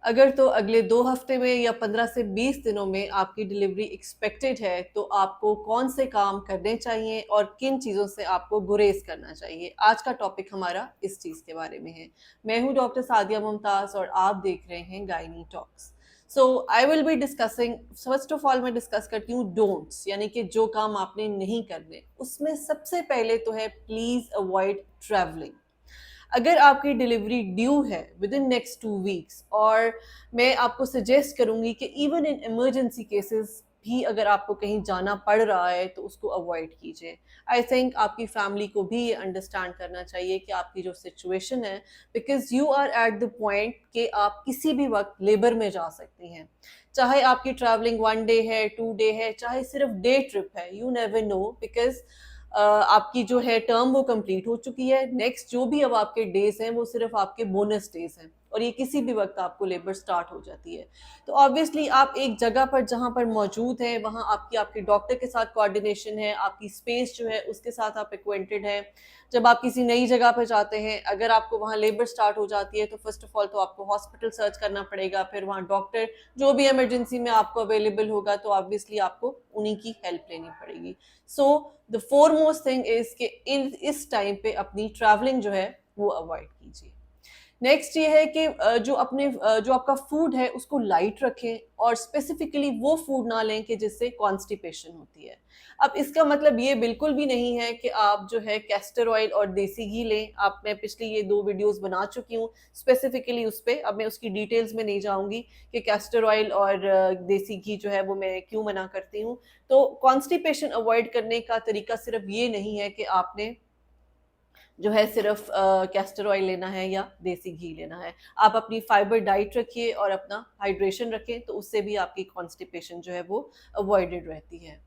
अगर तो अगले 2 हफ्ते में या 15 से 20 दिनों में आपकी डिलीवरी एक्सपेक्टेड है, तो आपको कौन से काम करने चाहिए और किन चीज़ों से आपको गुरेज़ करना चाहिए? आज का टॉपिक हमारा इस चीज़ के बारे में है। मैं हूँ डॉक्टर सादिया मुमताज़ और आप देख रहे हैं gynae talks. So I will be discussing, first of all मैं डिस्कस करती हूँ डोंट्स, यानी कि जो काम आपने नहीं करने। उसमें सबसे पहले तो है प्लीज़ अवॉइड ट्रैवलिंग। अगर आपकी डिलीवरी ड्यू है विद इन नेक्स्ट 2 वीक्स, और मैं आपको सजेस्ट करूंगी कि इवन इन इमरजेंसी केसेस भी अगर आपको कहीं जाना पड़ रहा है तो उसको अवॉइड कीजिए। आई थिंक आपकी फैमिली को भी ये अंडरस्टैंड करना चाहिए कि आपकी जो सिचुएशन है, because you are at the point कि आप किसी भी वक्त लेबर में जा सकती हैं। चाहे आपकी ट्रैवलिंग 1 डे है, 2 डे है, चाहे सिर्फ डे ट्रिप है, यू नेवर नो, बिकॉज आपकी जो है टर्म वो कंप्लीट हो चुकी है। नेक्स्ट जो भी अब आपके डेज हैं वो सिर्फ आपके बोनस डेज हैं, और ये किसी भी वक्त आपको लेबर स्टार्ट हो जाती है। तो ऑब्वियसली आप एक जगह पर जहाँ पर मौजूद हैं वहाँ आपकी आपके डॉक्टर के साथ कोऑर्डिनेशन है, आपकी स्पेस जो है उसके साथ आप एक्वेंटेड हैं। जब आप किसी नई जगह पर जाते हैं, अगर आपको वहाँ लेबर स्टार्ट हो जाती है, तो फर्स्ट ऑफ ऑल तो आपको हॉस्पिटल सर्च करना पड़ेगा, फिर वहाँ डॉक्टर जो भी इमरजेंसी में आपको अवेलेबल होगा तो ऑब्वियसली आपको उन्हीं की हेल्प लेनी पड़ेगी। So the foremost thing is कि इस टाइम पे अपनी ट्रैवलिंग जो है वो अवॉइड कीजिए। नेक्स्ट ये है कि जो आपका फूड है उसको लाइट रखें, और स्पेसिफिकली वो फूड ना लें कि जिससे कॉन्स्टिपेशन होती है। अब इसका मतलब ये बिल्कुल भी नहीं है कि आप जो है कैस्टर ऑयल और देसी घी लें। आप मैं पिछली ये 2 वीडियोस बना चुकी हूँ स्पेसिफिकली उस पर, अब मैं उसकी डिटेल्स में नहीं जाऊंगी कि कैस्टर ऑयल और देसी घी जो है वो मैं क्यों मना करती हूँ। तो कॉन्स्टिपेशन अवॉइड करने का तरीका सिर्फ ये नहीं है कि आपने जो है सिर्फ कैस्टर ऑयल लेना है या देसी घी लेना है। आप अपनी फाइबर डाइट रखिए और अपना हाइड्रेशन रखें, तो उससे भी आपकी कॉन्स्टिपेशन जो है वो अवॉइडेड रहती है।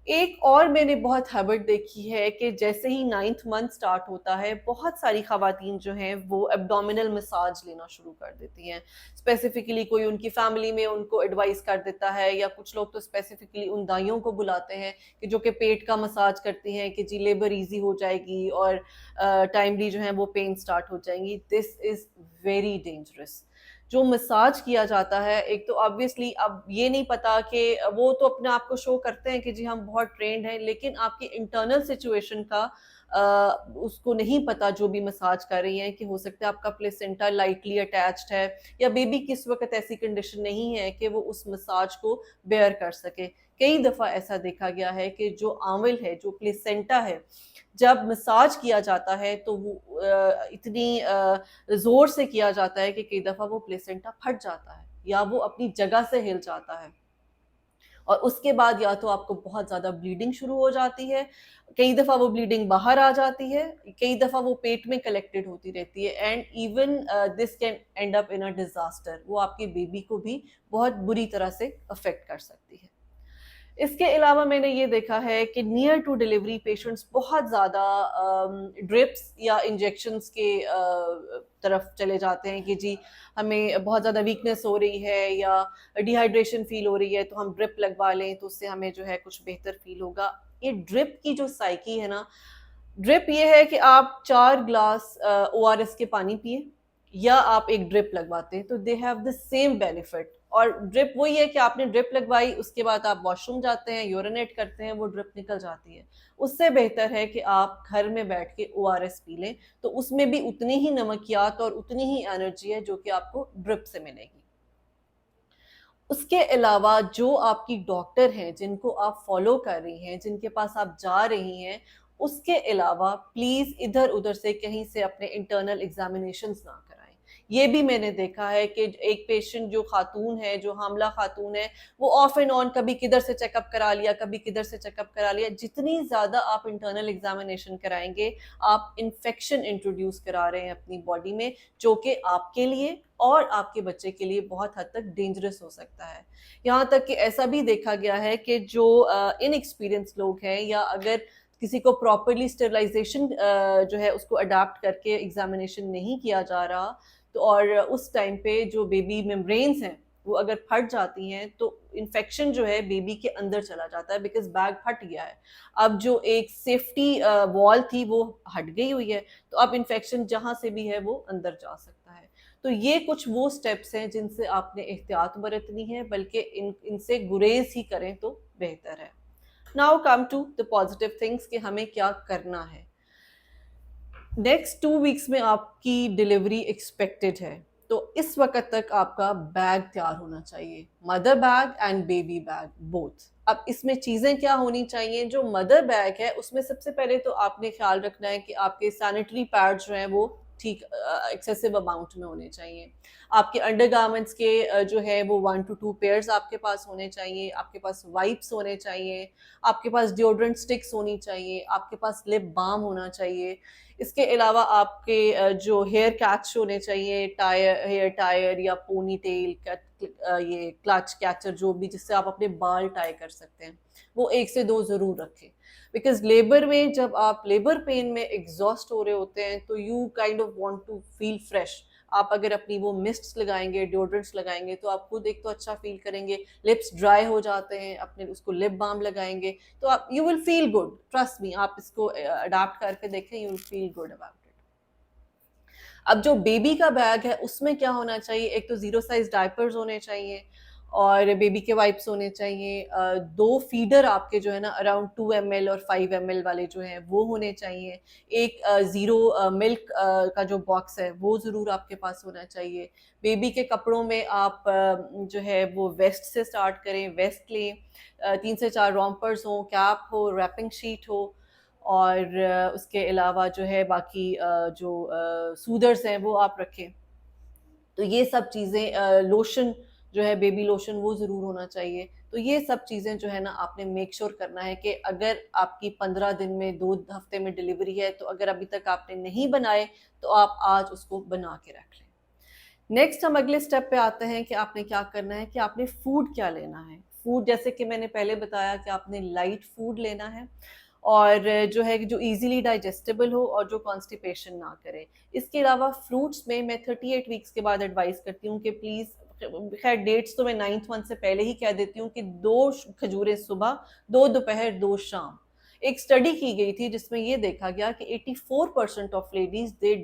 एक और मैंने बहुत हैबिट देखी है कि जैसे ही 9th मंथ स्टार्ट होता है, बहुत सारी खवातीन जो हैं वो एब्डोमिनल मसाज लेना शुरू कर देती हैं। स्पेसिफिकली कोई उनकी फैमिली में उनको एडवाइस कर देता है, या कुछ लोग तो स्पेसिफिकली उन दाइयों को बुलाते हैं कि जो कि पेट का मसाज करती हैं कि जी लेबर इजी हो जाएगी और टाइमली जो है वो पेन स्टार्ट हो जाएंगी। This is very dangerous. जो मसाज किया जाता है, एक तो ऑब्वियसली अब ये नहीं पता कि वो तो अपने आप को शो करते हैं कि जी हम बहुत ट्रेंड हैं, लेकिन आपकी इंटरनल सिचुएशन का उसको नहीं पता जो भी मसाज कर रही हैं, कि हो सकता है आपका प्लेसेंटा लाइटली अटैच्ड है, या बेबी किस वक्त ऐसी कंडीशन नहीं है कि वो उस मसाज को बेयर कर सके। कई दफ़ा ऐसा देखा गया है कि जो आंविल है, जो प्लेसेंटा है, जब मसाज किया जाता है तो वो इतनी जोर से किया जाता है कि कई दफ़ा वो प्लेसेंटा फट जाता है या वो अपनी जगह से हिल जाता है, और उसके बाद या तो आपको बहुत ज़्यादा ब्लीडिंग शुरू हो जाती है, कई दफ़ा वो ब्लीडिंग बाहर आ जाती है, कई दफ़ा वो पेट में कलेक्टेड होती रहती है, and even this can and up in a disaster. वो आपके बेबी को भी बहुत बुरी तरह से अफेक्ट कर सकती है। इसके अलावा मैंने ये देखा है कि नियर टू डिलीवरी पेशेंट्स बहुत ज़्यादा ड्रिप्स या इंजेक्शंस के तरफ चले जाते हैं कि जी हमें बहुत ज़्यादा वीकनेस हो रही है या डिहाइड्रेशन फील हो रही है, तो हम ड्रिप लगवा लें तो उससे हमें जो है कुछ बेहतर फील होगा। ये ड्रिप की जो साइकी है ना, ड्रिप ये है कि आप 4 ग्लास ORS के पानी पिए, या आप एक ड्रिप लगवाते हैं, तो they have the same benefit. और ड्रिप वही है कि आपने ड्रिप लगवाई, उसके बाद आप वॉशरूम जाते हैं, यूरिनेट करते हैं, वो ड्रिप निकल जाती है। उससे बेहतर है कि आप घर में बैठ के ORS पी लें, तो उसमें भी उतनी ही नमकियात और उतनी ही एनर्जी है जो कि आपको ड्रिप से मिलेगी। उसके अलावा जो आपकी डॉक्टर हैं जिनको आप फॉलो कर रही हैं, जिनके पास आप जा रही हैं, उसके अलावा प्लीज इधर उधर से कहीं से अपने इंटरनल एग्जामिनेशंस ना कराएं। ये भी मैंने देखा है कि एक पेशेंट जो खातून है, जो हामला खातून है, वो ऑफ एंड ऑन कभी किधर से चेकअप करा लिया, कभी किधर से चेकअप करा लिया। जितनी ज्यादा आप इंटरनल एग्जामिनेशन कराएंगे, आप इन्फेक्शन इंट्रोड्यूस करा रहे हैं अपनी बॉडी में, जो कि आपके लिए और आपके बच्चे के लिए बहुत हद तक डेंजरस हो सकता है। यहाँ तक कि ऐसा भी देखा गया है कि जो इनएक्सपीरियंस लोग हैं, या अगर किसी को प्रॉपरली स्टेरिलाइजेशन जो है उसको अडाप्ट करके एग्जामिनेशन नहीं किया जा रहा, तो और उस टाइम पे जो बेबी मेम्ब्रेन्स हैं वो अगर फट जाती हैं, तो इन्फेक्शन जो है बेबी के अंदर चला जाता है, बिकॉज बैग फट गया है। अब जो एक सेफ्टी वॉल थी वो हट गई हुई है, तो अब इन्फेक्शन जहाँ से भी है वो अंदर जा सकता है। तो ये कुछ वो स्टेप्स हैं जिनसे आपने एहतियात बरतनी है, बल्कि इनसे गुरेज ही करें तो बेहतर है। Now come to the positive things कि हमें क्या करना है। नेक्स्ट 2 वीक्स में आपकी डिलीवरी एक्सपेक्टेड है, तो इस वक्त तक आपका बैग तैयार होना चाहिए, mother bag and baby bag both. अब इसमें चीज़ें क्या होनी चाहिए? जो मदर बैग है उसमें सबसे पहले तो आपने ख्याल रखना है कि आपके सैनिटरी पैड्स जो हैं वो ठीक एक्सेसिव अमाउंट में होने चाहिए। आपके अंडरगारमेंट्स के जो है वो 1 to 2 पेयर्स आपके पास होने चाहिए, आपके पास वाइप्स होने चाहिए, आपके पास डिओड्रेंट स्टिक्स होनी चाहिए, आपके पास लिप बाम होना चाहिए। इसके अलावा आपके जो हेयर कैच होने चाहिए, हेयर टायर या पोनी टेल, ये क्लच कैचर जो भी, जिससे आप अपने बाल टाई कर सकते हैं, वो 1 से 2 ज़रूर रखें। बिकॉज लेबर में जब आप लेबर पेन में एग्जॉस्ट हो रहे होते हैं तो you kind of want to feel fresh. आप अगर अपनी वो मिस्ट्स लगाएंगे, डिओड्रेंट्स लगाएंगे, तो आप खुद एक तो अच्छा फील करेंगे। लिप्स ड्राई हो जाते हैं, अपने उसको लिप बाम लगाएंगे तो आप you will feel good, trust me, आप इसको अडाप्ट करके देखें, you will feel good about it. अब जो बेबी का बैग है उसमें क्या होना चाहिए? एक तो 0 साइज डायपर्स होने चाहिए और बेबी के वाइप्स होने चाहिए, 2 फीडर आपके जो है ना अराउंड 2 ml और 5 ml वाले जो हैं वो होने चाहिए, एक ज़ीरो मिल्क का जो बॉक्स है वो ज़रूर आपके पास होना चाहिए। बेबी के कपड़ों में आप जो है वो वेस्ट से स्टार्ट करें, वेस्ट लें, 3 से 4 रॉम्पर्स हों, कैप हो, रैपिंग शीट हो, और उसके अलावा जो है बाकी जो सूदर्स हैं वो आप रखें। तो ये सब चीज़ें, लोशन जो है बेबी लोशन वो ज़रूर होना चाहिए। तो ये सब चीज़ें जो है ना आपने मेक श्योर करना है कि अगर आपकी 15 दिन में 2 हफ्ते में डिलीवरी है, तो अगर अभी तक आपने नहीं बनाए तो आप आज उसको बना के रख लें। नेक्स्ट हम अगले स्टेप पे आते हैं कि आपने क्या करना है, कि आपने फूड क्या लेना है। फूड जैसे कि मैंने पहले बताया कि आपने लाइट फूड लेना है और जो है जो इजीली डाइजेस्टेबल हो और जो कॉन्स्टिपेशन ना करे। इसके अलावा फ्रूट्स में मैं 38 वीक्स के बाद एडवाइस करती हूँ कि प्लीज़, खैर डेट्स तो मैं 9th मंथ से पहले ही कह देती हूँ कि 2 खजूरें सुबह, 2 दोपहर, 2 शाम। एक स्टडी की गई थी जिसमें ये देखा गया कि 84% of ladies they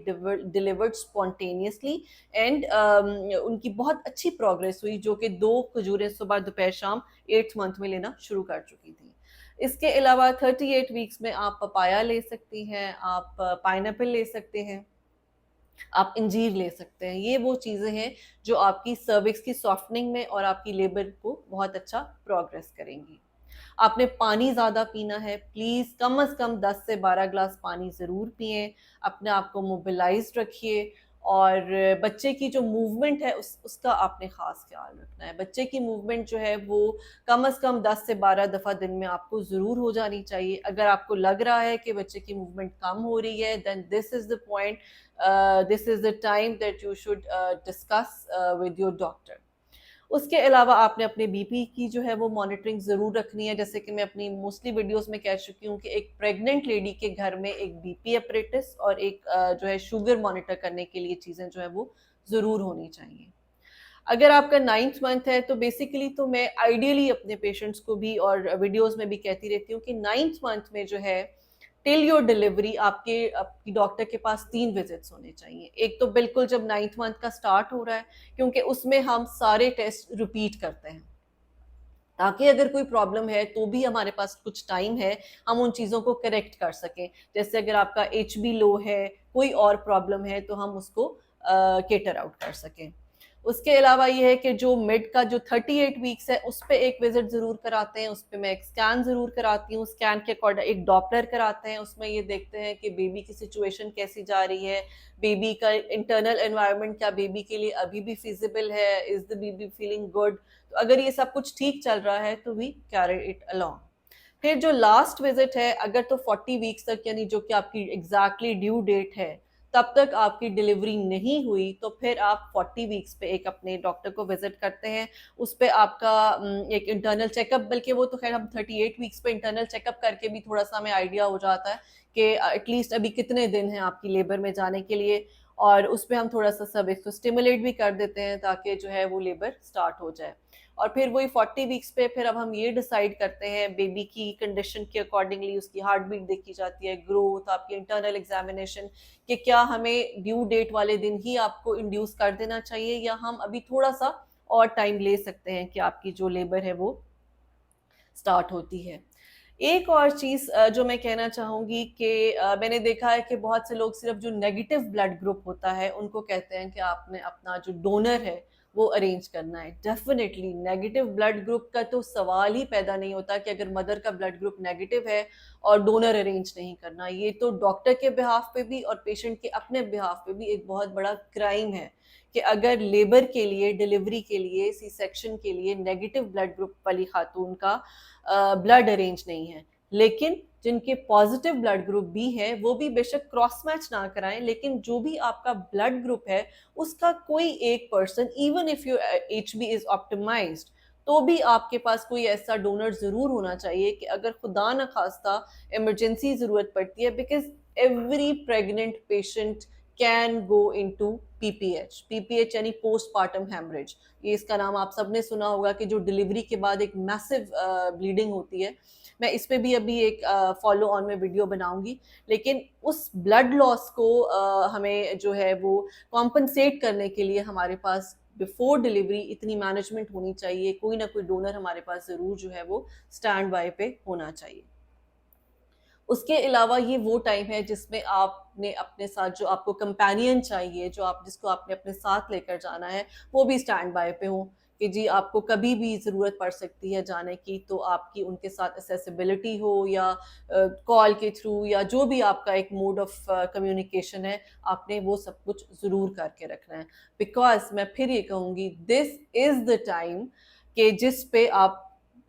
delivered spontaneously and उनकी बहुत अच्छी प्रोग्रेस हुई, जो कि 2 खजूरें सुबह, दोपहर, शाम 8th मंथ में लेना शुरू कर चुकी थी। इसके अलावा 38 वीक्स में आप पपाया ले सकती हैं, आप पाइनएप्पल ले सकते हैं, आप इंजीर ले सकते हैं। ये वो चीज़ें हैं जो आपकी सर्विक्स की सॉफ्टनिंग में और आपकी लेबर को बहुत अच्छा प्रोग्रेस करेंगी। आपने पानी ज़्यादा पीना है, प्लीज़ कम से कम 10 से 12 ग्लास पानी ज़रूर पिएं। अपने आप को मोबिलाइज्ड रखिए और बच्चे की जो मूवमेंट है उसका आपने ख़ास ख्याल रखना है। बच्चे की मूवमेंट जो है वो कम से कम 10 से 12 दफ़ा दिन में आपको ज़रूर हो जानी चाहिए। अगर आपको लग रहा है कि बच्चे की मूवमेंट कम हो रही है, then this is the point, this is the time that you should discuss with your doctor. उसके अलावा आपने अपने बीपी की जो है वो मॉनिटरिंग ज़रूर रखनी है। जैसे कि मैं अपनी मोस्टली वीडियोस में कह चुकी हूँ कि एक प्रेग्नेंट लेडी के घर में एक बीपी अपरेटिस और एक जो है शुगर मॉनिटर करने के लिए चीज़ें जो है वो ज़रूर होनी चाहिए। अगर आपका 9th मंथ है तो बेसिकली तो मैं आइडियली अपने पेशेंट्स को भी और वीडियोस में भी कहती रहती हूँ कि 9th मंथ में जो है टिल योर डिलीवरी आपकी डॉक्टर के पास 3 विजिट्स होने चाहिए। एक तो बिल्कुल जब 9th मंथ का स्टार्ट हो रहा है, क्योंकि उसमें हम सारे टेस्ट रिपीट करते हैं, ताकि अगर कोई प्रॉब्लम है तो भी हमारे पास कुछ टाइम है, हम उन चीज़ों को करेक्ट कर सकें। जैसे अगर आपका HB लो है, कोई और प्रॉब्लम है, तो हम उसको केटर आउट कर सकें। उसके अलावा ये है कि जो मिड का जो 38 वीक्स है उस पे एक विजिट ज़रूर कराते हैं, उस पे मैं एक स्कैन ज़रूर कराती हूँ। स्कैन के अकॉर्डिंग एक डॉपलर कराते हैं, उसमें ये देखते हैं कि बेबी की सिचुएशन कैसी जा रही है, बेबी का इंटरनल एनवायरनमेंट क्या बेबी के लिए अभी भी फिजिबल है, is the baby feeling good. तो अगर ये सब कुछ ठीक चल रहा है तो वी कैरी इट अलोंग। फिर जो लास्ट विजिट है, अगर तो 40 वीक्स तक, यानी जो कि आपकी एग्जैक्टली ड्यू डेट है, तब तक आपकी डिलीवरी नहीं हुई, तो फिर आप 40 वीक्स पे एक अपने डॉक्टर को विजिट करते हैं। उस पे आपका एक इंटरनल चेकअप, बल्कि वो तो खैर हम 38 वीक्स पे इंटरनल चेकअप करके भी थोड़ा सा हमें आइडिया हो जाता है कि एटलीस्ट अभी कितने दिन हैं आपकी लेबर में जाने के लिए। और उसमें हम थोड़ा सा सब इसको स्टिमुलेट भी कर देते हैं ताकि जो है वो लेबर स्टार्ट हो जाए। और फिर वही 40 वीक्स पे फिर अब हम ये डिसाइड करते हैं बेबी की कंडीशन के अकॉर्डिंगली, उसकी हार्ट बीट देखी जाती है, ग्रोथ, आपकी इंटरनल एग्जामिनेशन, कि क्या हमें ड्यू डेट वाले दिन ही आपको इंड्यूस कर देना चाहिए या हम अभी थोड़ा सा और टाइम ले सकते हैं कि आपकी जो लेबर है वो स्टार्ट होती है। एक और चीज जो मैं कहना चाहूंगी कि मैंने देखा है कि बहुत से लोग सिर्फ जो नेगेटिव ब्लड ग्रुप होता है उनको कहते हैं कि आपने अपना जो डोनर है वो अरेंज करना है। डेफिनेटली नेगेटिव ब्लड ग्रुप का तो सवाल ही पैदा नहीं होता कि अगर मदर का ब्लड ग्रुप नेगेटिव है और डोनर अरेंज नहीं करना। ये तो डॉक्टर के बिहाफ पे भी और पेशेंट के अपने बिहाफ पे भी एक बहुत बड़ा क्राइम है कि अगर लेबर के लिए, डिलीवरी के लिए, सी सेक्शन के लिए नेगेटिव ब्लड ग्रुप वाली खातून का ब्लड अरेंज नहीं है, लेकिन जिनके पॉजिटिव ब्लड ग्रुप भी है वो भी बेशक क्रॉस मैच ना कराएं, लेकिन जो भी आपका ब्लड ग्रुप है उसका कोई एक person, even if your HB is optimised, तो भी आपके पास कोई ऐसा डोनर जरूर होना चाहिए कि अगर खुदा न खास्ता इमरजेंसी जरूरत पड़ती है, because every pregnant patient can go into PPH. PPH यानी पोस्टपार्टम हेमरेज। ये इसका नाम आप सबने सुना होगा कि जो डिलीवरी के बाद एक मैसिव ब्लीडिंग होती है। मैं इस पे भी अभी एक फॉलो ऑन में वीडियो बनाऊंगी, लेकिन उस ब्लड लॉस को हमें जो है वो कॉम्पनसेट करने के लिए हमारे पास बिफोर डिलीवरी इतनी मैनेजमेंट होनी चाहिए, कोई ना कोई डोनर हमारे पास जरूर जो है वो स्टैंड बाय पे होना चाहिए। उसके अलावा ये वो टाइम है जिसमें आपने अपने साथ जो आपको कंपेनियन चाहिए, जो आप जिसको आपने अपने साथ लेकर जाना है, वो भी स्टैंड बाय पे हो कि जी आपको कभी भी ज़रूरत पड़ सकती है जाने की, तो आपकी उनके साथ असेसिबिलिटी हो या कॉल के थ्रू या जो भी आपका एक मोड ऑफ कम्युनिकेशन है, आपने वो सब कुछ ज़रूर करके रखना है। बिकॉज मैं फिर ये कहूँगी, दिस इज़ द टाइम कि जिस पे आप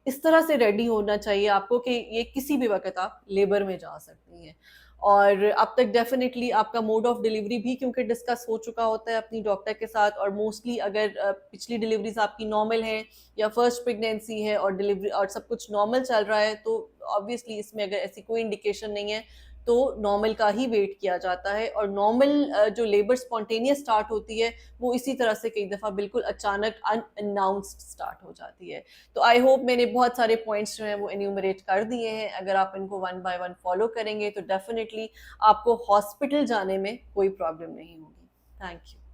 इस तरह से रेडी होना चाहिए आपको कि ये किसी भी वक्त आप लेबर में जा सकती हैं। और अब तक डेफिनेटली आपका मोड ऑफ डिलीवरी भी क्योंकि डिस्कस हो चुका होता है अपनी डॉक्टर के साथ, और मोस्टली अगर पिछली डिलीवरीज आपकी नॉर्मल हैं या फर्स्ट प्रेगनेंसी है और डिलीवरी और सब कुछ नॉर्मल चल रहा है, तो ऑब्वियसली इसमें अगर ऐसी कोई इंडिकेशन नहीं है तो नॉर्मल का ही वेट किया जाता है। और नॉर्मल जो लेबर स्पॉन्टेनियस स्टार्ट होती है वो इसी तरह से कई दफ़ा बिल्कुल अचानक अनअनाउंस्ड स्टार्ट हो जाती है। तो आई होप मैंने बहुत सारे पॉइंट्स जो हैं वो एन्यूमरेट कर दिए हैं। अगर आप इनको वन बाय वन फॉलो करेंगे तो डेफिनेटली आपको हॉस्पिटल जाने में कोई प्रॉब्लम नहीं होगी। Thank you.